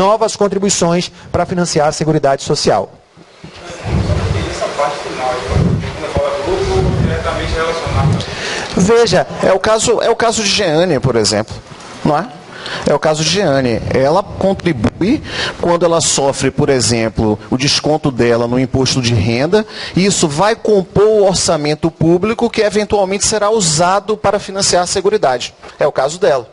novas contribuições para financiar a Seguridade Social. Essa parte final, quando fala grupo, diretamente relacionado. Veja, é o caso de Jeane, por exemplo, não é? É o caso de Jeane. Ela contribui quando ela sofre, por exemplo, o desconto dela no imposto de renda, e isso vai compor o orçamento público que eventualmente será usado para financiar a Seguridade. É o caso dela.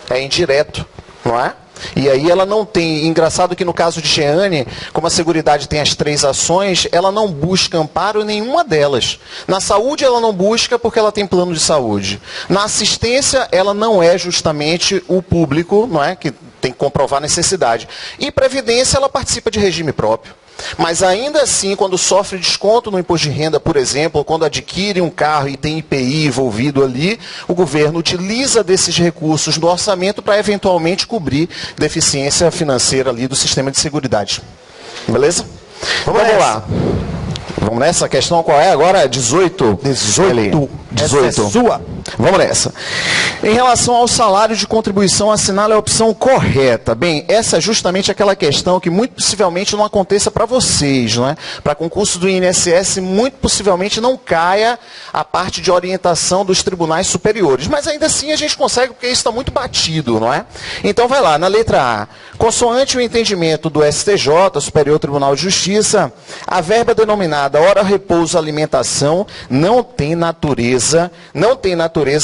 É indireto, não é? E aí ela não tem, engraçado que no caso de Jeane, como a Seguridade tem as 3 ações, ela não busca amparo em nenhuma delas. Na saúde ela não busca porque ela tem plano de saúde. Na assistência ela não é justamente o público, não é, que tem que comprovar a necessidade. E previdência ela participa de regime próprio. Mas ainda assim, quando sofre desconto no imposto de renda, por exemplo, ou quando adquire um carro e tem IPI envolvido ali, o governo utiliza desses recursos do orçamento para eventualmente cobrir deficiência financeira ali do sistema de seguridade. Beleza? Vamos lá. Vamos nessa? A questão qual é agora? 18. 18. Essa é sua. Vamos nessa. Em relação ao salário de contribuição, assinale a opção correta. Bem, essa é justamente aquela questão que muito possivelmente não aconteça para vocês, não é? Para concurso do INSS, muito possivelmente não caia a parte de orientação dos tribunais superiores. Mas ainda assim a gente consegue, porque isso está muito batido, não é? Então vai lá, na letra A. Consoante o entendimento do STJ, Superior Tribunal de Justiça, a verba denominada hora repouso alimentação não tem natureza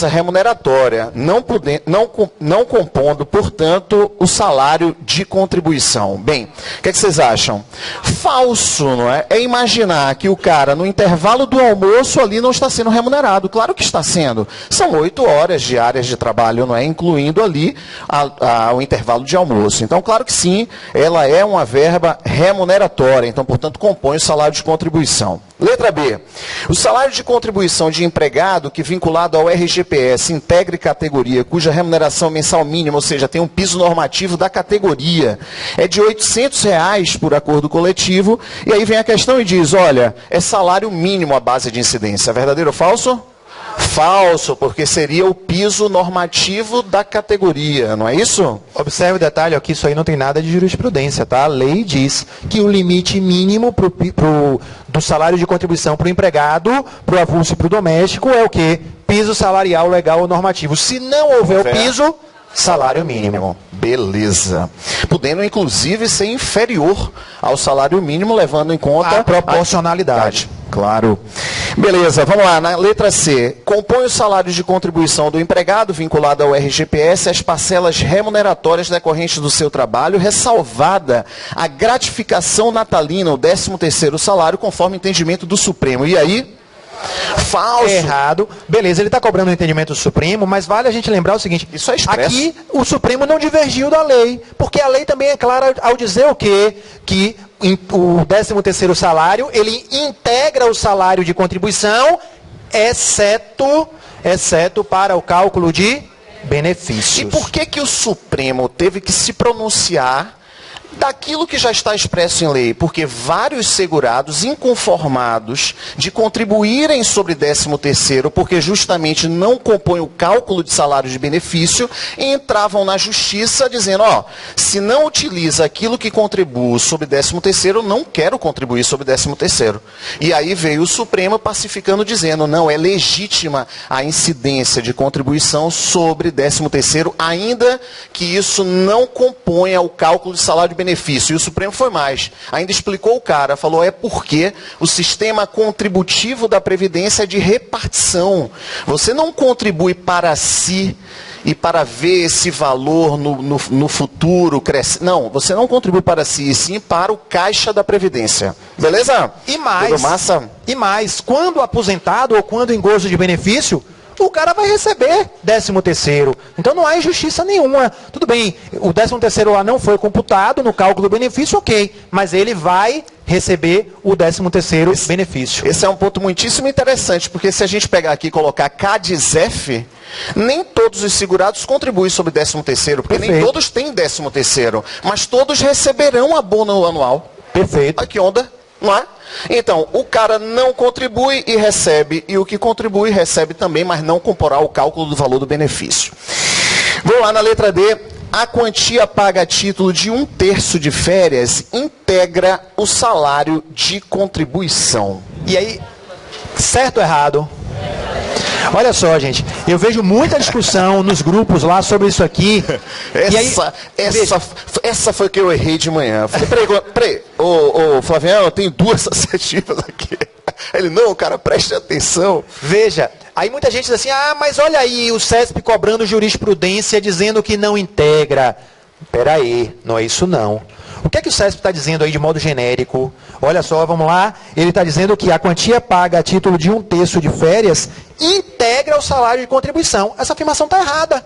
remuneratória, não compondo, portanto, o salário de contribuição. Bem, o que vocês acham? Falso, não é? É imaginar que o cara, no intervalo do almoço, ali não está sendo remunerado. Claro que está sendo. São 8 horas diárias de trabalho, não é? Incluindo ali o intervalo de almoço. Então, claro que sim, ela é uma verba remuneratória. Então, portanto, compõe o salário de contribuição. Letra B. O salário de contribuição de empregado que, vinculado ao RGPS, integre categoria cuja remuneração mensal mínima, ou seja, tem um piso normativo da categoria, é de R$ 800 por acordo coletivo. E aí vem a questão e diz, olha, é salário mínimo a base de incidência. Verdadeiro ou falso? Falso, porque seria o piso normativo da categoria, não é isso? Observe o detalhe aqui, isso aí não tem nada de jurisprudência, tá? A lei diz que o limite mínimo do salário de contribuição para o empregado, para o avulso e para o doméstico é o quê? Piso salarial legal ou normativo. Se não houver o piso, salário mínimo. Beleza. Podendo, inclusive, ser inferior ao salário mínimo, levando em conta a proporcionalidade. Claro. Beleza, vamos lá. Na letra C. Compõe os salários de contribuição do empregado vinculado ao RGPS as parcelas remuneratórias decorrentes do seu trabalho, ressalvada a gratificação natalina, o 13º salário, conforme entendimento do Supremo. E aí? Falso. Errado. Beleza, ele está cobrando o entendimento do Supremo, mas vale a gente lembrar o seguinte. Isso é expresso. Aqui o Supremo não divergiu da lei, porque a lei também é clara ao dizer o quê? Que o 13º salário, ele integra o salário de contribuição, exceto para o cálculo de benefícios. E por que o Supremo teve que se pronunciar daquilo que já está expresso em lei? Porque vários segurados inconformados de contribuírem sobre 13º, porque justamente não compõem o cálculo de salário de benefício, entravam na justiça dizendo, se não utiliza aquilo que contribuo sobre 13º, eu não quero contribuir sobre 13º. E aí veio o Supremo pacificando, dizendo, não, é legítima a incidência de contribuição sobre 13º, ainda que isso não componha o cálculo de salário de benefício. E o Supremo foi mais. Ainda explicou o cara, falou, é porque o sistema contributivo da Previdência é de repartição. Você não contribui para si e para ver esse valor no futuro crescer. Não, você não contribui para si, e sim para o caixa da Previdência. Beleza? E mais, tudo massa? E mais, quando aposentado ou quando em gozo de benefício, o cara vai receber 13º. Então não há injustiça nenhuma. Tudo bem, o 13º lá não foi computado no cálculo do benefício, ok. Mas ele vai receber o 13º benefício. Esse é um ponto muitíssimo interessante, porque se a gente pegar aqui e colocar CADES-F, nem todos os segurados contribuem sobre 13º, porque nem todos têm 13º, mas todos receberão abono anual. Perfeito. Olha que onda, não é? Então, o cara não contribui e recebe, e o que contribui recebe também, mas não comporá o cálculo do valor do benefício. Vou lá na letra D. A quantia paga a título de 1/3 de férias integra o salário de contribuição. E aí, certo ou errado? Olha só, gente, eu vejo muita discussão nos grupos lá sobre isso aqui. Essa foi que eu errei de manhã. Eu falei, peraí, ô Flaviano, eu tenho duas assertivas aqui. Ele, não, cara, preste atenção. Veja, aí muita gente diz assim, mas olha aí o CESP cobrando jurisprudência dizendo que não integra. Peraí, não é isso não. O que é que o CESP está dizendo aí de modo genérico? Olha só, vamos lá. Ele está dizendo que a quantia paga a título de 1/3 de férias integra o salário de contribuição. Essa afirmação está errada.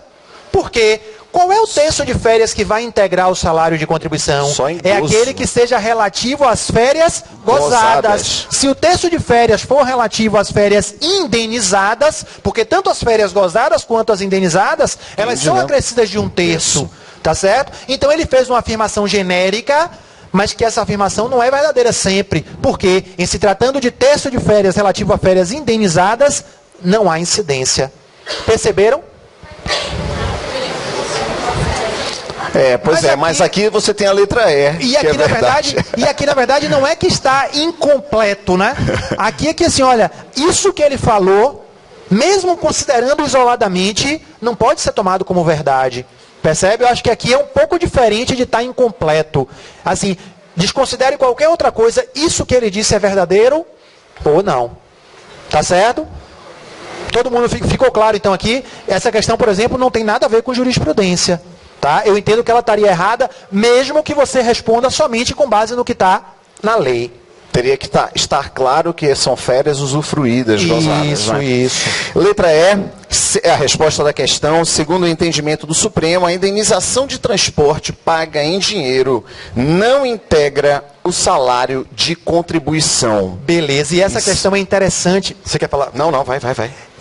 Por quê? Qual é o terço de férias que vai integrar o salário de contribuição? Só em é aquele que seja relativo às férias gozadas. Se o terço de férias for relativo às férias indenizadas, porque tanto as férias gozadas quanto as indenizadas, elas são acrescidas de 1/3. Tá certo? Então ele fez uma afirmação genérica, mas que essa afirmação não é verdadeira sempre. Porque, em se tratando de terço de férias relativo a férias indenizadas, não há incidência. Perceberam? Mas aqui você tem a letra E. E aqui, na verdade, não é que está incompleto, né? Aqui é que assim, olha, isso que ele falou, mesmo considerando isoladamente, não pode ser tomado como verdade. Percebe? Eu acho que aqui é um pouco diferente de estar incompleto. Assim, desconsidere qualquer outra coisa, isso que ele disse é verdadeiro ou não. Tá certo? Todo mundo ficou claro então aqui? Essa questão, por exemplo, não tem nada a ver com jurisprudência. Tá? Eu entendo que ela estaria errada, mesmo que você responda somente com base no que está na lei. Teria que estar claro que são férias usufruídas, gozadas. Isso. Letra E, é a resposta da questão. Segundo o entendimento do Supremo, a indenização de transporte paga em dinheiro não integra o salário de contribuição. Beleza, e essa questão é interessante. Você quer falar? Não, vai.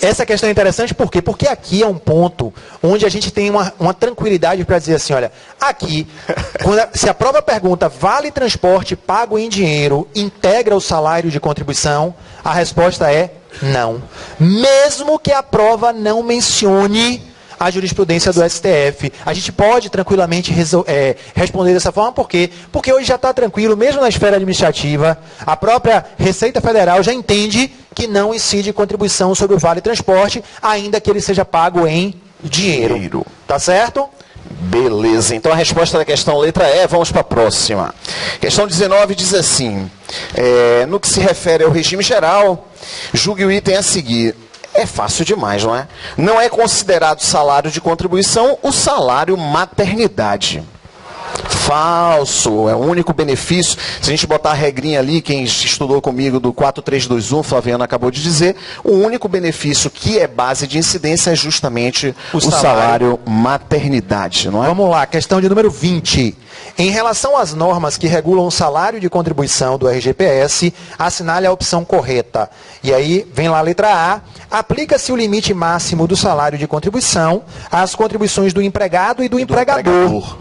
Essa questão é interessante por quê? Porque aqui é um ponto onde a gente tem uma tranquilidade para dizer assim, olha, aqui, se a própria pergunta vale transporte pago em dinheiro, integra o salário de contribuição, a resposta é não. Mesmo que a prova não mencione a jurisprudência do STF. A gente pode tranquilamente responder dessa forma, por quê? Porque hoje já está tranquilo, mesmo na esfera administrativa, a própria Receita Federal já entende que não incide contribuição sobre o Vale Transporte, ainda que ele seja pago em dinheiro. Tá certo? Beleza, então a resposta da questão letra E, vamos para a próxima. Questão 19 diz assim, no que se refere ao regime geral, julgue o item a seguir. É fácil demais, não é? Não é considerado salário de contribuição o salário maternidade. Falso, é o único benefício. Se a gente botar a regrinha ali, quem estudou comigo do 4321, Flaviano acabou de dizer, o único benefício que é base de incidência é justamente o salário maternidade, não é? Vamos lá, questão de número 20. Em relação às normas que regulam o salário de contribuição do RGPS, assinale a opção correta. E aí, vem lá a letra A. Aplica-se o limite máximo do salário de contribuição às contribuições do empregado e do empregador.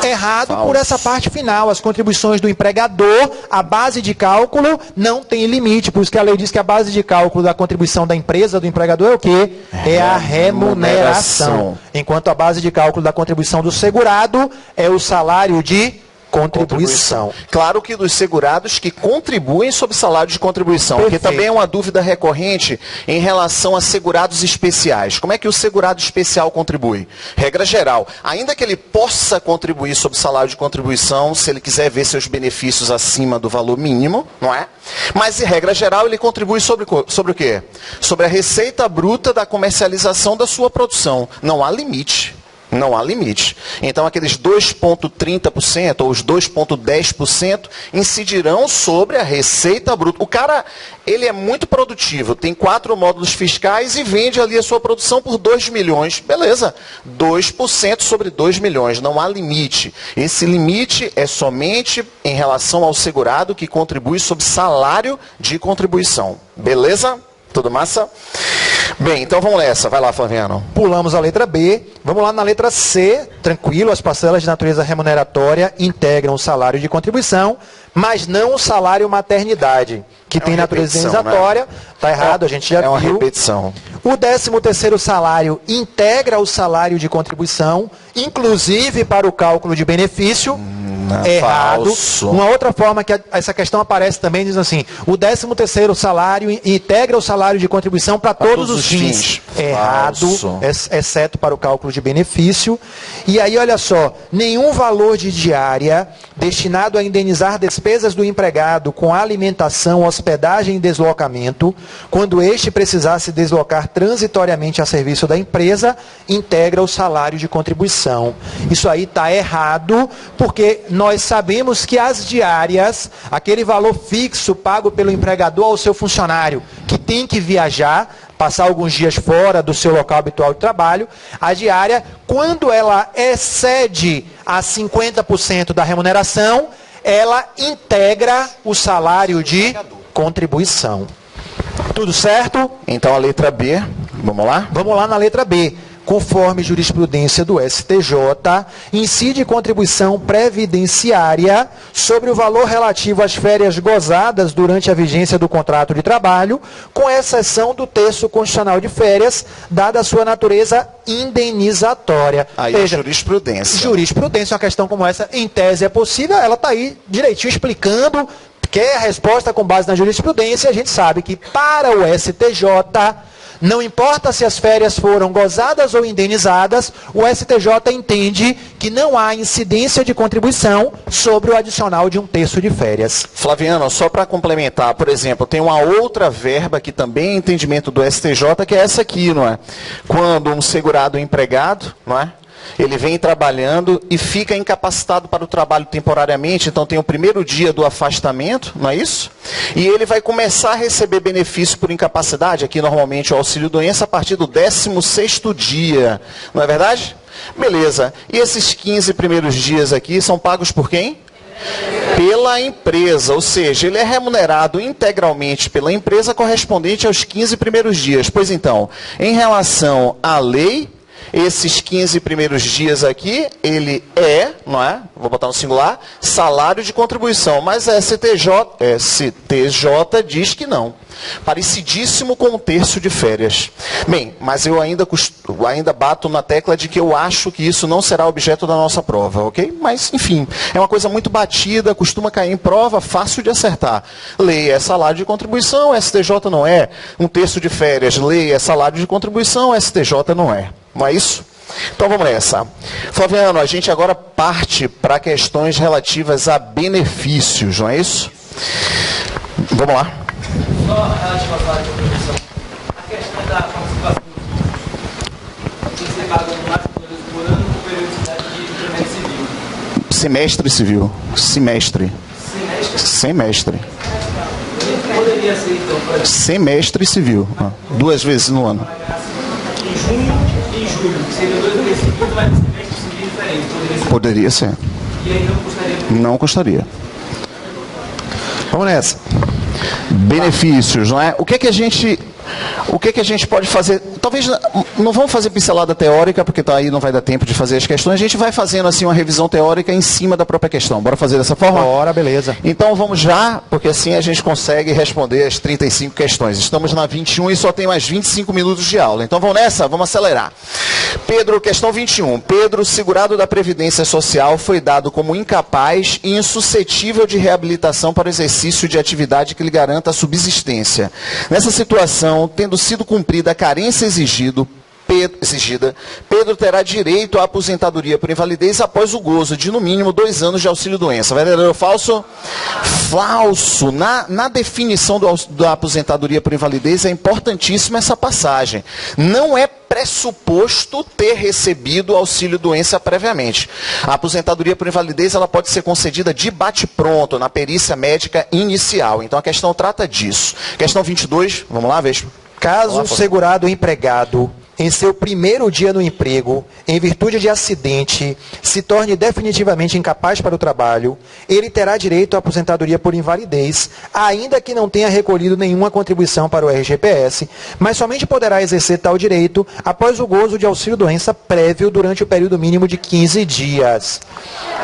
Errado. Falso. Por essa parte final. As contribuições do empregador, a base de cálculo não tem limite. Por isso que a lei diz que a base de cálculo da contribuição da empresa, do empregador, é o quê? É a remuneração. Enquanto a base de cálculo da contribuição do segurado é o salário de contribuição. Claro que dos segurados que contribuem sob salário de contribuição. Perfeito. Porque também é uma dúvida recorrente em relação a segurados especiais. Como é que o segurado especial contribui? Regra geral, ainda que ele possa contribuir sob salário de contribuição, se ele quiser ver seus benefícios acima do valor mínimo, não é? Mas, em regra geral, ele contribui sobre o quê? Sobre a receita bruta da comercialização da sua produção. Não há limite. Não há limite. Então, aqueles 2,30% ou os 2,10% incidirão sobre a receita bruta. O cara, ele é muito produtivo, tem 4 módulos fiscais e vende ali a sua produção por 2 milhões. Beleza, 2% sobre 2 milhões, não há limite. Esse limite é somente em relação ao segurado que contribui sob salário de contribuição. Beleza? Tudo massa? Bem, então vamos nessa. Vai lá, Flaviano. Pulamos a letra B. Vamos lá na letra C. Tranquilo, as parcelas de natureza remuneratória integram o salário de contribuição, mas não o salário maternidade, que tem natureza indenizatória. Está errado, a gente já viu. É uma repetição. O 13º salário integra o salário de contribuição, inclusive para o cálculo de benefício. Errado. Falso. Uma outra forma que essa questão aparece também diz assim: o 13º salário integra o salário de contribuição para todos os fins. Errado, exceto para o cálculo de benefício. E aí, olha só, nenhum valor de diária destinado a indenizar despesas do empregado com alimentação, hospedagem e deslocamento, quando este precisar se deslocar transitoriamente a serviço da empresa, integra o salário de contribuição. Isso aí está errado, porque nós sabemos que as diárias, aquele valor fixo pago pelo empregador ao seu funcionário, que tem que viajar, passar alguns dias fora do seu local habitual de trabalho, a diária, quando ela excede a 50% da remuneração, ela integra o salário de contribuição. Tudo certo? Então a letra B, vamos lá? Vamos lá na letra B. Conforme jurisprudência do STJ, incide contribuição previdenciária sobre o valor relativo às férias gozadas durante a vigência do contrato de trabalho, com exceção do terço constitucional de férias, dada a sua natureza indenizatória. Aí Veja, jurisprudência. Jurisprudência, uma questão como essa, em tese é possível, ela está aí direitinho explicando, que é a resposta com base na jurisprudência. A gente sabe que para o STJ, não importa se as férias foram gozadas ou indenizadas, o STJ entende que não há incidência de contribuição sobre o adicional de um terço de férias. Flaviano, só para complementar, por exemplo, tem uma outra verba que também é entendimento do STJ, que é essa aqui, não é? Quando um segurado empregado, não é? Ele vem trabalhando e fica incapacitado para o trabalho temporariamente, então tem o primeiro dia do afastamento, não é isso? E ele vai começar a receber benefício por incapacidade, aqui normalmente o auxílio-doença, a partir do 16º dia, não é verdade? Beleza. E esses 15 primeiros dias aqui são pagos por quem? Pela empresa, ou seja, ele é remunerado integralmente pela empresa correspondente aos 15 primeiros dias. Pois então, em relação à lei, esses 15 primeiros dias aqui, ele é, não é? Vou botar no singular, salário de contribuição. Mas a STJ diz que não. Parecidíssimo com um terço de férias. Bem, mas eu ainda bato na tecla de que eu acho que isso não será objeto da nossa prova, ok? Mas, enfim, é uma coisa muito batida, costuma cair em prova, fácil de acertar. Lei é salário de contribuição, STJ não é. Um terço de férias, lei é salário de contribuição, STJ não é. Não é isso? Então vamos nessa. Flaviano, a gente agora parte para questões relativas a benefícios, não é isso? Vamos lá. Só relativa à salário de contribuição. A questão da participação você paga no máximo 2 vezes por ano no período de treinamento civil. Semestre civil. Semestre. Semestre. Poderia ser, então, por exemplo, Semestre civil. 2 vezes no ano. em junho e em julho, que seriam 2 meses seguidos, mas semestre civil diferente. Poderia ser. E aí não custaria. Não custaria. Vamos nessa. Benefícios, não é? O que é que a gente pode fazer? Talvez não vamos fazer pincelada teórica, porque aí não vai dar tempo de fazer as questões. A gente vai fazendo assim uma revisão teórica em cima da própria questão. Bora fazer dessa forma? Bora, beleza. Então vamos já, porque assim a gente consegue responder as 35 questões. Estamos na 21 e só tem mais 25 minutos de aula. Então vamos nessa? Vamos acelerar. Pedro, questão 21. Pedro, segurado da Previdência Social, foi dado como incapaz e insuscetível de reabilitação para o exercício de atividade que lhe garanta a subsistência. Nessa situação, tendo sido cumprida a carência exigida, Pedro terá direito à aposentadoria por invalidez após o gozo de, no mínimo, 2 anos de auxílio-doença. Verdadeiro ou falso? Falso. Na definição da aposentadoria por invalidez é importantíssima essa passagem. Não é pressuposto ter recebido auxílio-doença previamente. A aposentadoria por invalidez ela pode ser concedida de bate-pronto, na perícia médica inicial. Então a questão trata disso. Questão 22, vamos lá, Vespa. Caso o segurado empregado, em seu primeiro dia no emprego, em virtude de acidente, se torne definitivamente incapaz para o trabalho, ele terá direito à aposentadoria por invalidez, ainda que não tenha recolhido nenhuma contribuição para o RGPS, mas somente poderá exercer tal direito após o gozo de auxílio-doença prévio durante o período mínimo de 15 dias.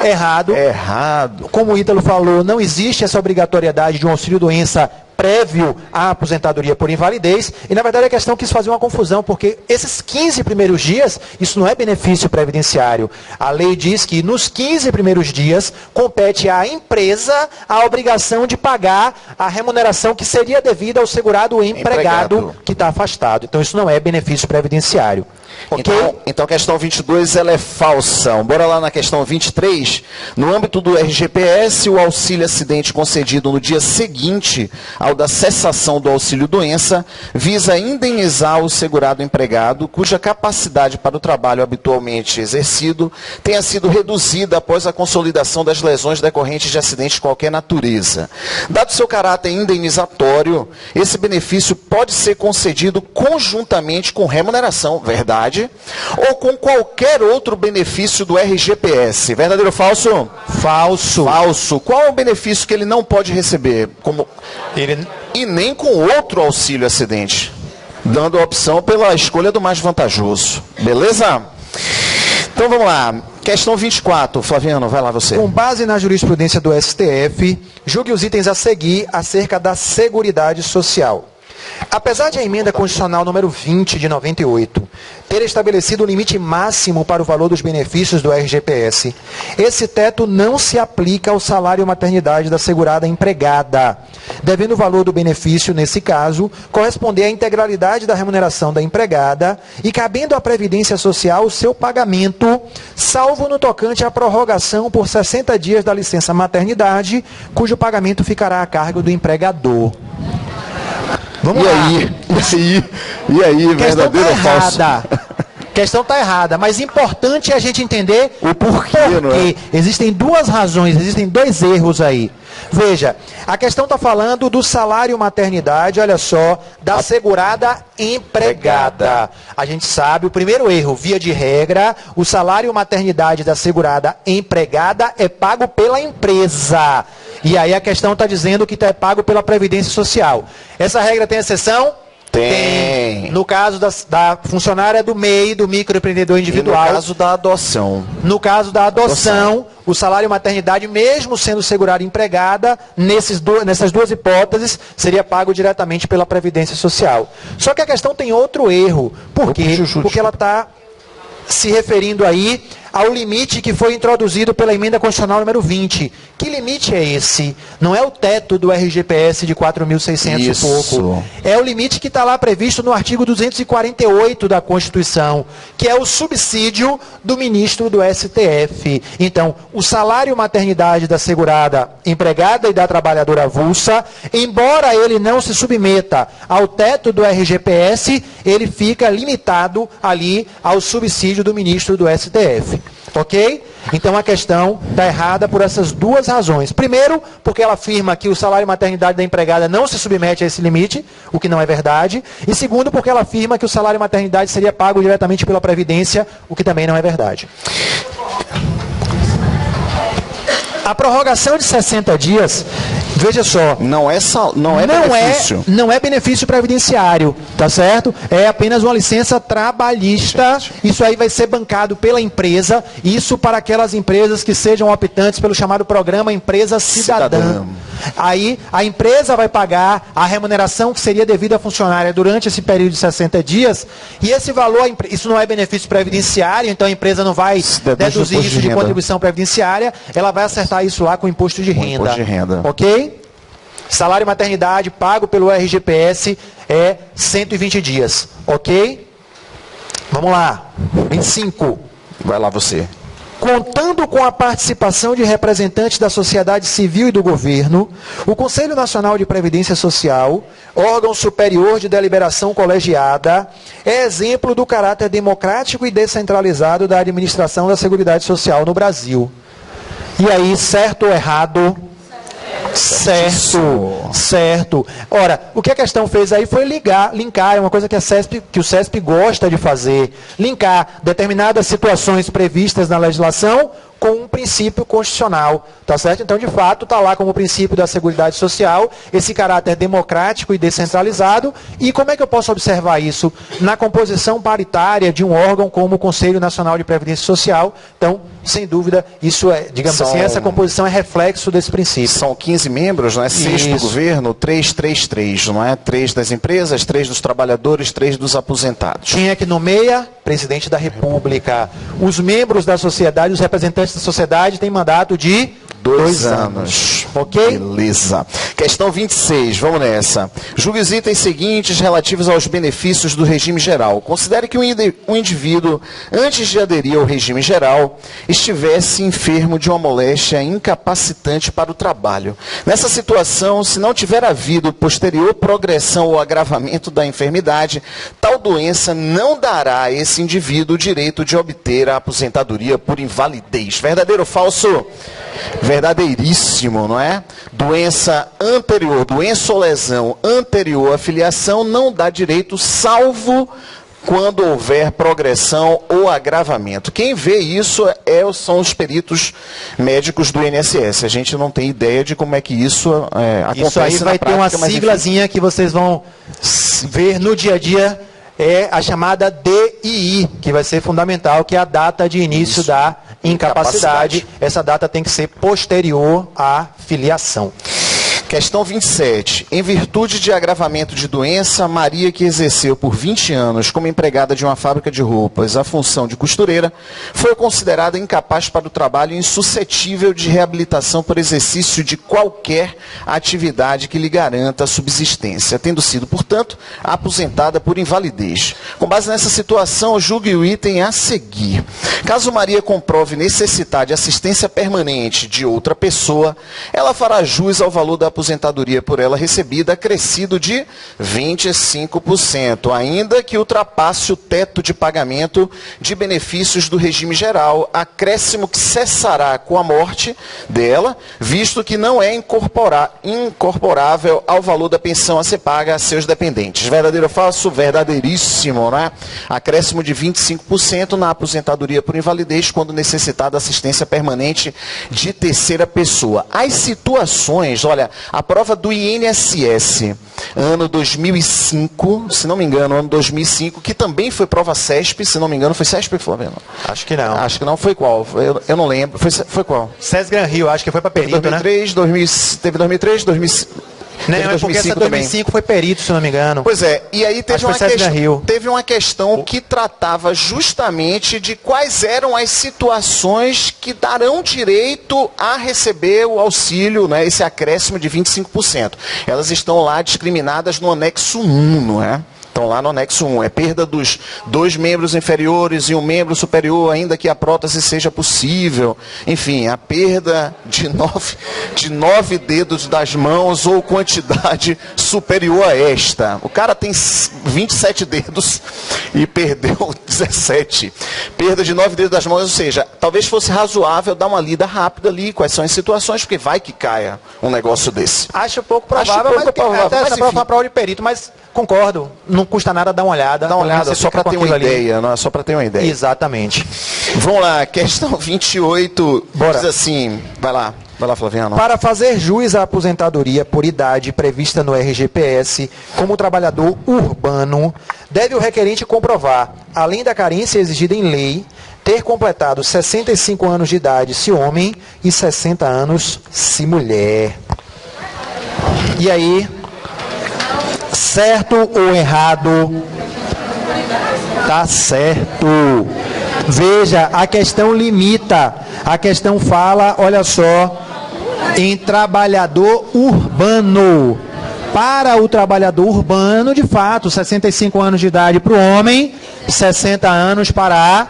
Errado. Errado. Como o Ítalo falou, não existe essa obrigatoriedade de um auxílio-doença prévio à aposentadoria por invalidez, e na verdade a questão quis fazer uma confusão, porque esses 15 primeiros dias, isso não é benefício previdenciário. A lei diz que nos 15 primeiros dias compete à empresa a obrigação de pagar a remuneração que seria devida ao segurado empregado que está afastado. Então isso não é benefício previdenciário. Ok? Então a questão 22 ela é falsa. Bora lá na questão 23. No âmbito do RGPS, o auxílio acidente concedido no dia seguinte ao da cessação do auxílio doença visa indenizar o segurado empregado cuja capacidade para o trabalho habitualmente exercido tenha sido reduzida após a consolidação das lesões decorrentes de acidente de qualquer natureza. Dado seu caráter indenizatório, esse benefício pode ser concedido conjuntamente com remuneração, verdade, ou com qualquer outro benefício do RGPS. Verdadeiro ou falso? Falso. Falso. Qual é o benefício que ele não pode receber? E nem com outro auxílio acidente, dando a opção pela escolha do mais vantajoso. Beleza? Então vamos lá. Questão 24. Flaviano, vai lá você. Com base na jurisprudência do STF, julgue os itens a seguir acerca da Seguridade Social. Apesar de a emenda constitucional número 20 de 98 ter estabelecido o limite máximo para o valor dos benefícios do RGPS, esse teto não se aplica ao salário maternidade da segurada empregada, devendo o valor do benefício, nesse caso, corresponder à integralidade da remuneração da empregada e cabendo à Previdência Social o seu pagamento, salvo no tocante à prorrogação por 60 dias da licença maternidade, cujo pagamento ficará a cargo do empregador. Vamos lá. E aí, verdadeiro ou falso? A questão está errada, mas importante é a gente entender o porquê. Porque existem duas razões, existem dois erros aí. Veja, a questão está falando do salário maternidade, olha só, da segurada empregada. A gente sabe, o primeiro erro, via de regra, o salário maternidade da segurada empregada é pago pela empresa. E aí a questão está dizendo que é pago pela Previdência Social. Essa regra tem exceção? Tem. No caso da funcionária do MEI, do microempreendedor individual. E no caso da adoção. No caso da adoção, o salário maternidade, mesmo sendo segurada empregada, nessas duas hipóteses, seria pago diretamente pela Previdência Social. Só que a questão tem outro erro. Por quê? Porque ela está se referindo aí ao limite que foi introduzido pela emenda constitucional número 20. Que limite é esse? Não é o teto do RGPS de 4.600 e pouco. É o limite que está lá previsto no artigo 248 da Constituição, que é o subsídio do ministro do STF. Então, o salário maternidade da segurada empregada e da trabalhadora avulsa, embora ele não se submeta ao teto do RGPS, ele fica limitado ali ao subsídio do ministro do STF. Ok? Então a questão está errada por essas duas razões. Primeiro, porque ela afirma que o salário maternidade da empregada não se submete a esse limite, o que não é verdade. E segundo, porque ela afirma que o salário maternidade seria pago diretamente pela Previdência, o que também não é verdade. A prorrogação de 60 dias, veja só, não é benefício previdenciário, tá certo? É apenas uma licença trabalhista. Isso aí vai ser bancado pela empresa, isso para aquelas empresas que sejam optantes pelo chamado programa Empresa Cidadã. Aí a empresa vai pagar a remuneração que seria devida à funcionária durante esse período de 60 dias, e esse valor, isso não é benefício previdenciário, então a empresa não vai deduzir isso de contribuição previdenciária, ela vai acertar isso lá com imposto de renda. Imposto de renda. Ok? Salário maternidade pago pelo RGPS é 120 dias. Ok? Vamos lá. 25. Vai lá você. Contando com a participação de representantes da sociedade civil e do governo, o Conselho Nacional de Previdência Social, órgão superior de deliberação colegiada, é exemplo do caráter democrático e descentralizado da administração da Seguridade Social no Brasil. E aí, certo ou errado? Certo. Ora, o que a questão fez aí foi linkar, é uma coisa que o CESP gosta de fazer, linkar determinadas situações previstas na legislação com um princípio constitucional, tá certo? Então, de fato, está lá como princípio da Seguridade Social, esse caráter democrático e descentralizado. E como é que eu posso observar isso? Na composição paritária de um órgão como o Conselho Nacional de Previdência Social. Então, sem dúvida, isso é, digamos assim, essa composição é reflexo desse princípio. São 15 membros, não é? 6 do governo, 3, 3, 3, não é? 3 das empresas, 3 dos trabalhadores, 3 dos aposentados. Quem é que nomeia? Presidente da República. Os membros da sociedade, os representantes da sociedade têm mandato de 2 anos. Ok? Beleza. Questão 26, vamos nessa. Julgue os itens seguintes relativos aos benefícios do regime geral. Considere que um indivíduo, antes de aderir ao regime geral, estivesse enfermo de uma moléstia incapacitante para o trabalho. Nessa situação, se não tiver havido posterior progressão ou agravamento da enfermidade, tal doença não dará a esse indivíduo o direito de obter a aposentadoria por invalidez. Verdadeiro ou falso? Verdadeiríssimo, não é? Doença anterior, doença ou lesão anterior à filiação não dá direito, salvo quando houver progressão ou agravamento. Quem vê isso são os peritos médicos do INSS. A gente não tem ideia de como é que isso acontece. Isso aí vai ter uma siglazinha que vocês vão ver no dia a dia, é a chamada DII, que vai ser fundamental, que é a data de início da incapacidade. Essa data tem que ser posterior à filiação. Questão 27. Em virtude de agravamento de doença, Maria, que exerceu por 20 anos como empregada de uma fábrica de roupas a função de costureira, foi considerada incapaz para o trabalho e insuscetível de reabilitação por exercício de qualquer atividade que lhe garanta a subsistência, tendo sido, portanto, aposentada por invalidez. Com base nessa situação, julgue o item a seguir. Caso Maria comprove necessitar de assistência permanente de outra pessoa, ela fará jus ao valor da aposentadoria por ela recebida, acrescido de 25%, ainda que ultrapasse o teto de pagamento de benefícios do regime geral, acréscimo que cessará com a morte dela, visto que não é incorporável ao valor da pensão a ser paga a seus dependentes. Verdadeiro ou falso? Verdadeiríssimo, né? Acréscimo de 25% na aposentadoria por invalidez quando necessitada assistência permanente de terceira pessoa. As situações, olha, a prova do INSS, ano 2005, se não me engano, ano 2005, que também foi prova CESP, se não me engano, foi CESP, Flávio? Acho que não. Acho que não, foi qual? Eu não lembro. Foi qual? SES Gran Rio, acho que foi para perito, 2003, né? Teve 2003, 2005. Não, é porque essa 2005 foi perito, se não me engano. Pois é, e aí teve uma questão que tratava justamente de quais eram as situações que darão direito a receber o auxílio, né, esse acréscimo de 25%. Elas estão lá discriminadas no anexo 1, não é? Estão lá no anexo 1. É perda dos 2 membros inferiores e 1 membro superior, ainda que a prótese seja possível. Enfim, a perda de 9 dedos das mãos ou quantidade superior a esta. O cara tem 27 dedos e perdeu 17. Perda de 9 dedos das mãos, ou seja, talvez fosse razoável dar uma lida rápida ali, quais são as situações, porque vai que caia um negócio desse. Acho pouco provável, até essa prova foi prova de perito, mas concordo, não custa nada dar uma olhada. Dá uma olhada, só para ter uma ideia, não é só para ter uma ideia. Exatamente. Vamos lá, questão 28, Bora. Diz assim, vai lá Flaviano. Para fazer jus à aposentadoria por idade prevista no RGPS como trabalhador urbano, deve o requerente comprovar, além da carência exigida em lei, ter completado 65 anos de idade se homem e 60 anos se mulher. E aí, certo ou errado? Tá certo. Veja, a questão limita. A questão fala, olha só, em trabalhador urbano. Para o trabalhador urbano, de fato, 65 anos de idade para o homem, 60 anos para a